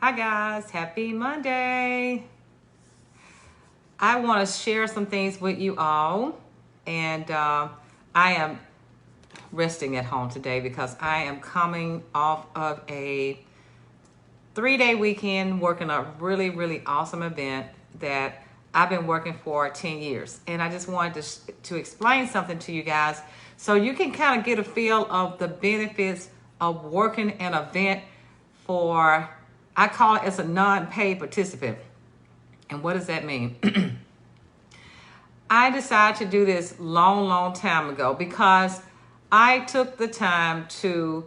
Hi guys, happy Monday. I want to share some things with you all, and I am resting at home today because I am coming off of a 3-day weekend working a really awesome event that I've been working for 10 years. And I just wanted to explain something to you guys so you can kind of get a feel of the benefits of working an event for, I call it as a non-paid participant. And what does that mean? I decided to do this long time ago because I took the time to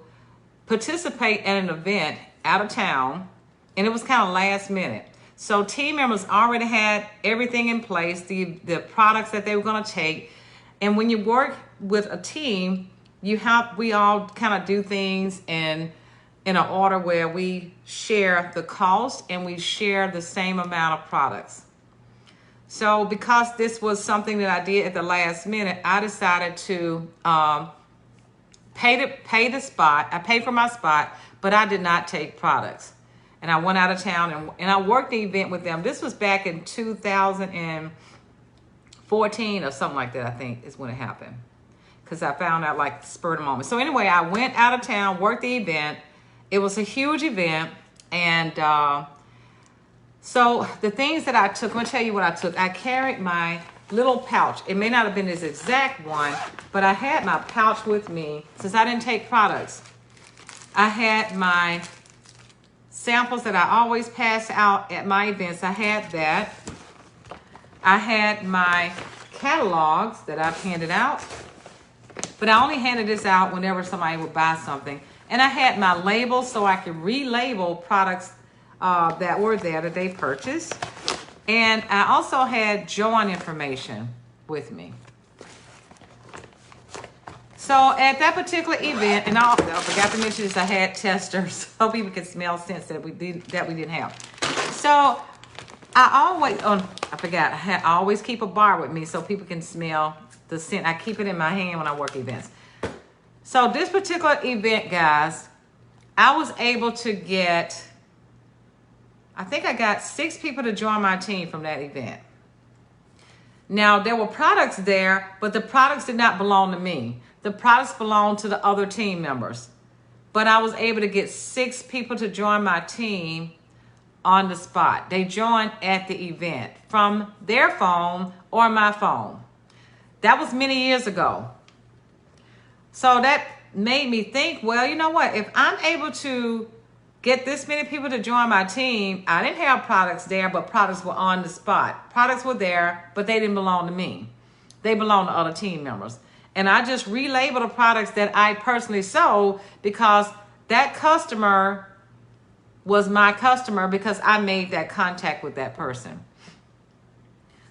participate in an event out of town, and it was kind of last minute. So team members already had everything in place, the products that they were going to take. And when you work with a team, we all kind of do things in an order where we share the cost and we share the same amount of products. So because this was something that I did at the last minute, I decided to pay the spot. I paid for my spot, but I did not take products. And I went out of town and I worked the event with them. This was back in 2014 or something like that, I think is when it happened. Because I found out like spur of the moment. So anyway, I went out of town, worked the event. It was a huge event. And so the things that I took, I'm going to tell you what I took. I carried my little pouch. It may not have been this exact one, but I had my pouch with me since I didn't take products. I had my samples that I always pass out at my events. I had that. I had my catalogs that I've handed out, but I only handed this out whenever somebody would buy something. And I had my labels so I could relabel products that were there that they purchased. And I also had join information with me. So at that particular event, and I forgot to mention this, I had testers so people could smell scents that we didn't have. So I always keep a bar with me so people can smell the scent. I keep it in my hand when I work events. So this particular event, guys, I was able to get, I think I got 6 people to join my team from that event. Now, there were products there, but the products did not belong to me. The products belonged to the other team members. But I was able to get 6 people to join my team on the spot. They joined at the event from their phone or my phone. That was many years ago. So that made me think, well, you know what? If I'm able to get this many people to join my team, I didn't have products there, but products were on the spot. Products were there, but they didn't belong to me. They belong to other team members. And I just relabeled the products that I personally sold because that customer was my customer because I made that contact with that person.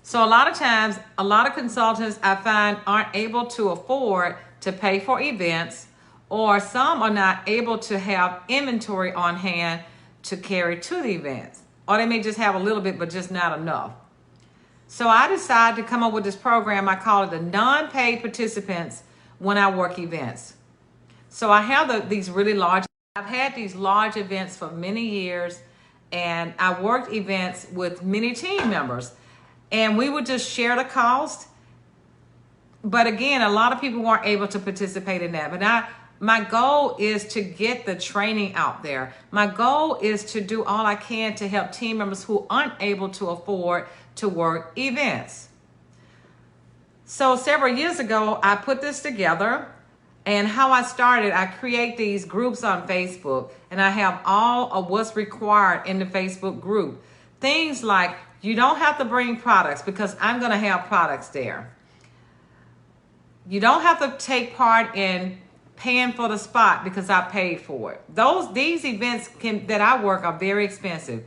So a lot of times, a lot of consultants I find aren't able to afford to pay for events, or some are not able to have inventory on hand to carry to the events. Or they may just have a little bit, but just not enough. So I decided to come up with this program. I call it the non-paid participants when I work events. So I have these really large, I've had these large events for many years, and I worked events with many team members, and we would just share the cost. But again, a lot of people weren't able to participate in that. But my goal is to get the training out there. My goal is to do all I can to help team members who aren't able to afford to work events. So several years ago, I put this together. And how I started, I create these groups on Facebook, and I have all of what's required in the Facebook group. Things like, you don't have to bring products because I'm going to have products there. You don't have to take part in paying for the spot because I paid for it. These events that I work are very expensive.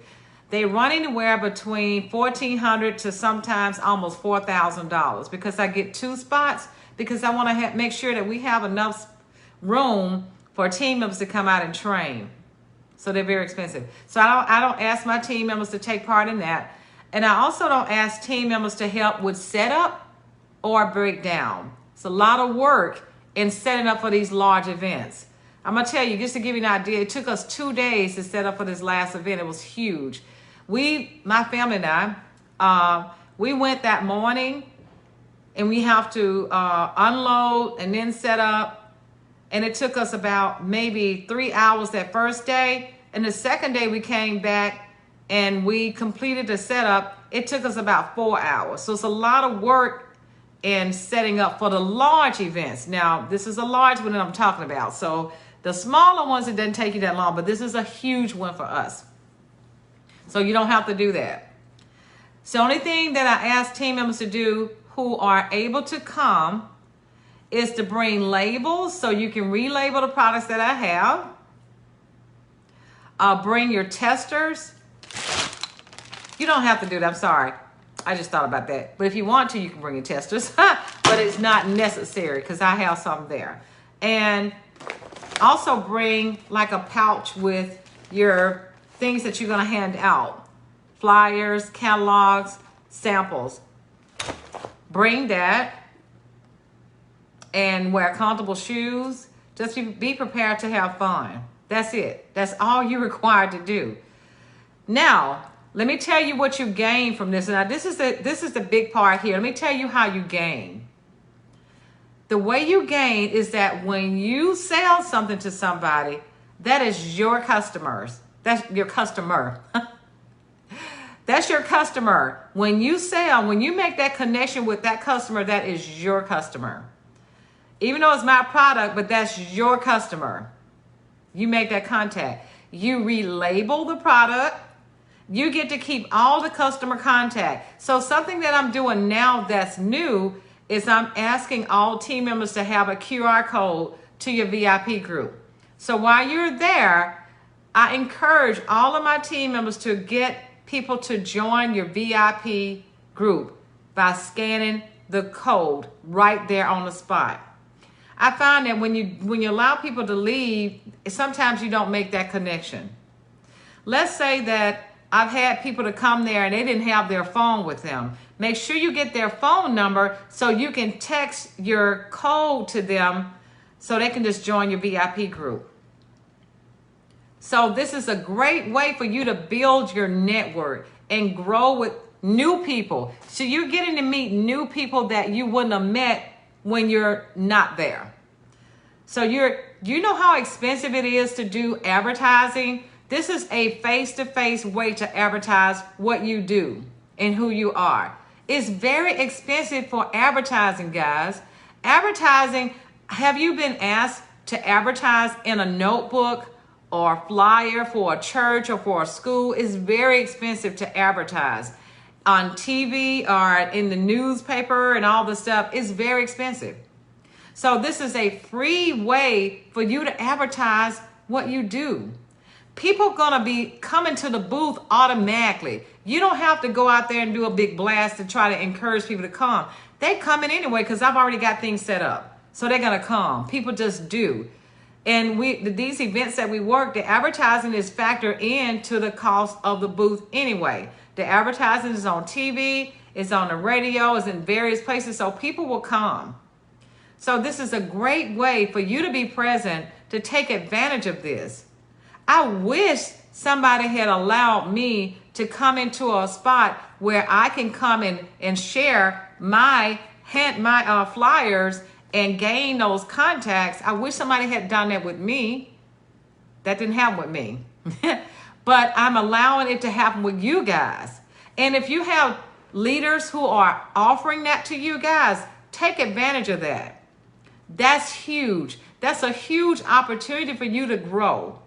They run anywhere between $1,400 to sometimes almost $4,000 because I get 2 spots because I want to make sure that we have enough room for team members to come out and train. So they're very expensive. So I don't ask my team members to take part in that. And I also don't ask team members to help with setup or breakdown. It's a lot of work in setting up for these large events. I'm going to tell you, just to give you an idea, it took us 2 days to set up for this last event. It was huge. My family and I, we went that morning, and we have to unload and then set up. And it took us about maybe 3 hours that first day. And the second day we came back and we completed the setup. It took us about 4 hours. So it's a lot of work in setting up for the large events. Now, this is a large one that I'm talking about. So the smaller ones, it doesn't take you that long, but this is a huge one for us. So you don't have to do that. So the only thing that I ask team members to do who are able to come is to bring labels so you can relabel the products that I have. Bring your testers. You don't have to do that. I'm sorry. I just thought about that. But if you want to, you can bring your testers. But it's not necessary because I have some there. And also bring like a pouch with your things that you're going to hand out. Flyers, catalogs, samples. Bring that. And wear comfortable shoes. Just be prepared to have fun. That's it. That's all you're required to do. Now, let me tell you what you gain from this. Now, this is the big part here. Let me tell you how you gain. The way you gain is that when you sell something to somebody, that is your customers. That's your customer. That's your customer. When you sell, when you make that connection with that customer, that is your customer. Even though it's my product, but that's your customer. You make that contact. You relabel the product. You get to keep all the customer contact. So something that I'm doing now that's new is I'm asking all team members to have a QR code to your VIP group. So while you're there, I encourage all of my team members to get people to join your VIP group by scanning the code right there on the spot. I find that when you allow people to leave, sometimes you don't make that connection. Let's say that I've had people to come there and they didn't have their phone with them. Make sure you get their phone number so you can text your code to them so they can just join your VIP group. So this is a great way for you to build your network and grow with new people. So you're getting to meet new people that you wouldn't have met when you're not there. So you know how expensive it is to do advertising? This is a face-to-face way to advertise what you do and who you are. It's very expensive for advertising, guys. Advertising, have you been asked to advertise in a notebook or flyer for a church or for a school? It's very expensive to advertise. On TV or in the newspaper and all this stuff, it's very expensive. So this is a free way for you to advertise what you do. People are going to be coming to the booth automatically. You don't have to go out there and do a big blast to try to encourage people to come. They come in anyway because I've already got things set up. So they're going to come. People just do. And these events that we work, the advertising is factored into the cost of the booth anyway. The advertising is on TV, it's on the radio, it's in various places, so people will come. So this is a great way for you to be present, to take advantage of this. I wish somebody had allowed me to come into a spot where I can come in and share my flyers and gain those contacts. I wish somebody had done that with me. That didn't happen with me. But I'm allowing it to happen with you guys. And if you have leaders who are offering that to you guys, take advantage of that. That's huge. That's a huge opportunity for you to grow.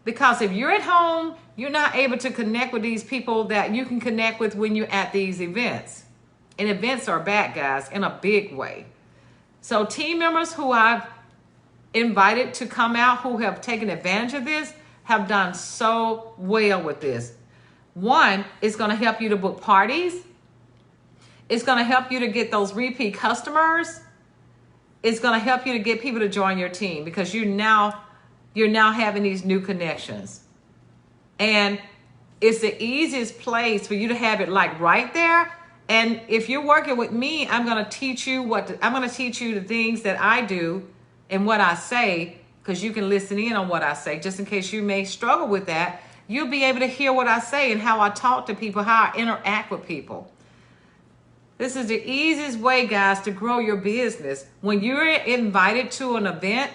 Because if you're at home, you're not able to connect with these people that you can connect with when you're at these events. And events are back, guys, in a big way. So team members who I've invited to come out, who have taken advantage of this, have done so well with this. One, it's going to help you to book parties. It's going to help you to get those repeat customers. It's going to help you to get people to join your team because you're now having these new connections. And it's the easiest place for you to have it like right there. And if you're working with me, I'm going to teach you the things that I do and what I say because you can listen in on what I say, just in case you may struggle with that. You'll be able to hear what I say and how I talk to people, how I interact with people. This is the easiest way, guys, to grow your business. When you're invited to an event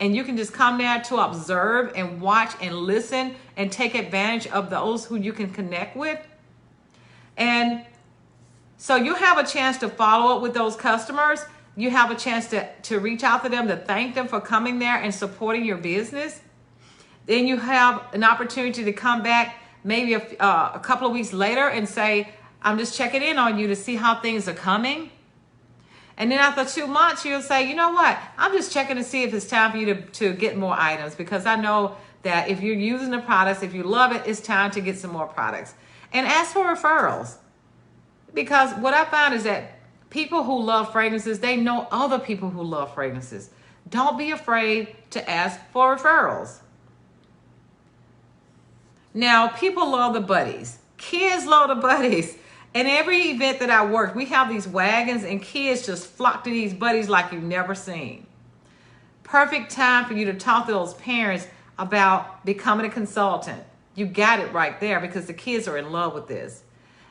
and you can just come there to observe and watch and listen and take advantage of those who you can connect with. And so you have a chance to follow up with those customers. You have a chance to reach out to them, to thank them for coming there and supporting your business. Then you have an opportunity to come back maybe a couple of weeks later and say, I'm just checking in on you to see how things are coming. And then after 2 months, you'll say, you know what? I'm just checking to see if it's time for you to get more items, because I know that if you're using the products, if you love it, it's time to get some more products. And ask for referrals. Because what I found is that people who love fragrances, they know other people who love fragrances. Don't be afraid to ask for referrals. Now, people love the buddies. Kids love the buddies. And every event that I work, we have these wagons and kids just flock to these buddies like you've never seen. Perfect time for you to talk to those parents about becoming a consultant. You got it right there, because the kids are in love with this.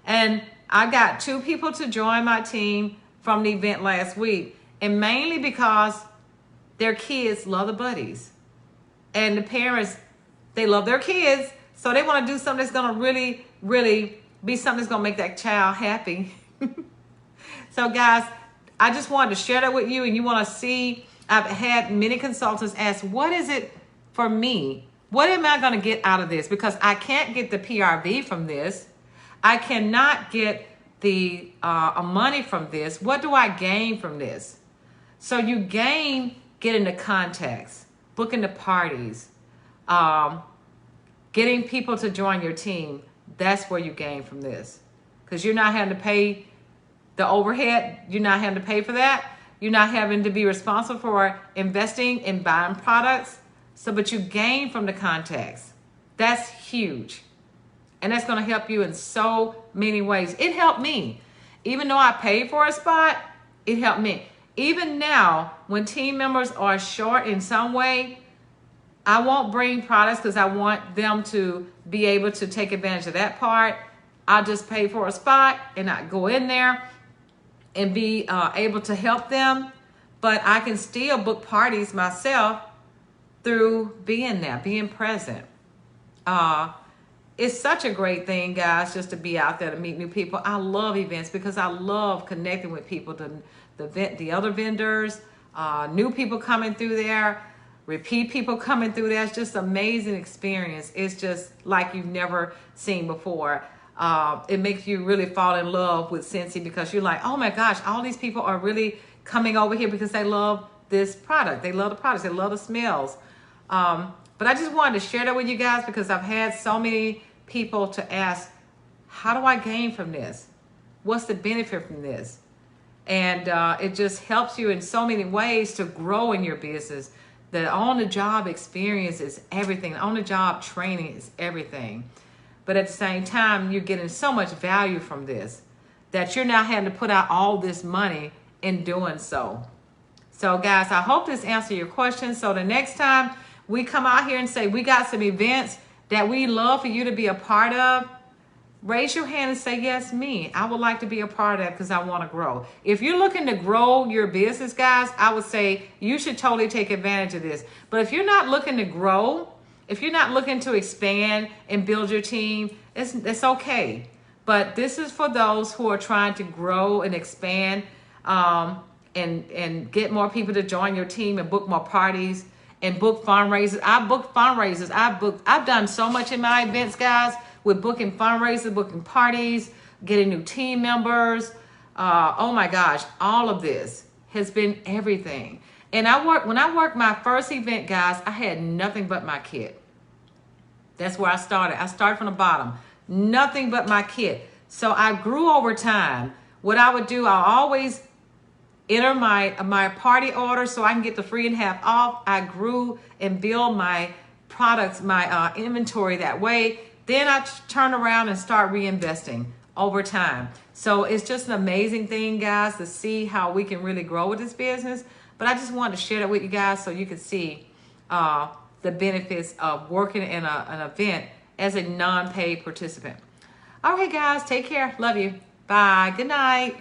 And I got 2 people to join my team from the event last week, and mainly because their kids love the buddies. And the parents, they love their kids, so they want to do something that's going to really, really be something that's going to make that child happy. So guys, I just wanted to share that with you, and you want to see, I've had many consultants ask, what is it for me? What am I going to get out of this? Because I can't get the PRV from this. I cannot get the money from this. What do I gain from this? So you gain getting the contacts, booking the parties, getting people to join your team. That's where you gain from this, because you're not having to pay the overhead. You're not having to pay for that. You're not having to be responsible for investing in buying products. So, but you gain from the contacts. That's huge. And that's going to help you in so many ways. It helped me. Even though I paid for a spot, it helped me. Even now, when team members are short in some way, I won't bring products because I want them to be able to take advantage of that part. I'll just pay for a spot and I go in there and be able to help them. But I can still book parties myself through being there, being present. It's such a great thing, guys, just to be out there to meet new people. I love events because I love connecting with people, the other vendors, new people coming through there, repeat people coming through there. It's just an amazing experience. It's just like you've never seen before. It makes you really fall in love with Scentsy, because you're like, oh my gosh, all these people are really coming over here because they love this product. They love the products. They love the smells. But I just wanted to share that with you guys, because I've had so many people to ask, how do I gain from this? What's the benefit from this? And it just helps you in so many ways to grow in your business. The on-the-job experience is everything. On-the-job training is everything. But at the same time, you're getting so much value from this that you're not having to put out all this money in doing so. So guys, I hope this answered your question. So the next time we come out here and say we got some events that we love for you to be a part of, raise your hand and say, yes, me. I would like to be a part of that because I want to grow. If you're looking to grow your business, guys, I would say you should totally take advantage of this. But if you're not looking to grow, if you're not looking to expand and build your team, it's okay. But this is for those who are trying to grow and expand and get more people to join your team and book more parties and book fundraisers. I book fundraisers. I've done so much in my events, guys, with booking fundraisers, booking parties, getting new team members. Oh my gosh, all of this has been everything. And when I worked my first event, guys, I had nothing but my kit. That's where I started. I started from the bottom, nothing but my kit. So I grew over time. What I would do, I always enter my party order so I can get the free and half off. I grew and build my products, my inventory that way. Then I turn around and start reinvesting over time. So it's just an amazing thing, guys, to see how we can really grow with this business. But I just wanted to share that with you guys so you could see the benefits of working in an event as a non-paid participant. All right, guys, take care. Love you. Bye. Good night.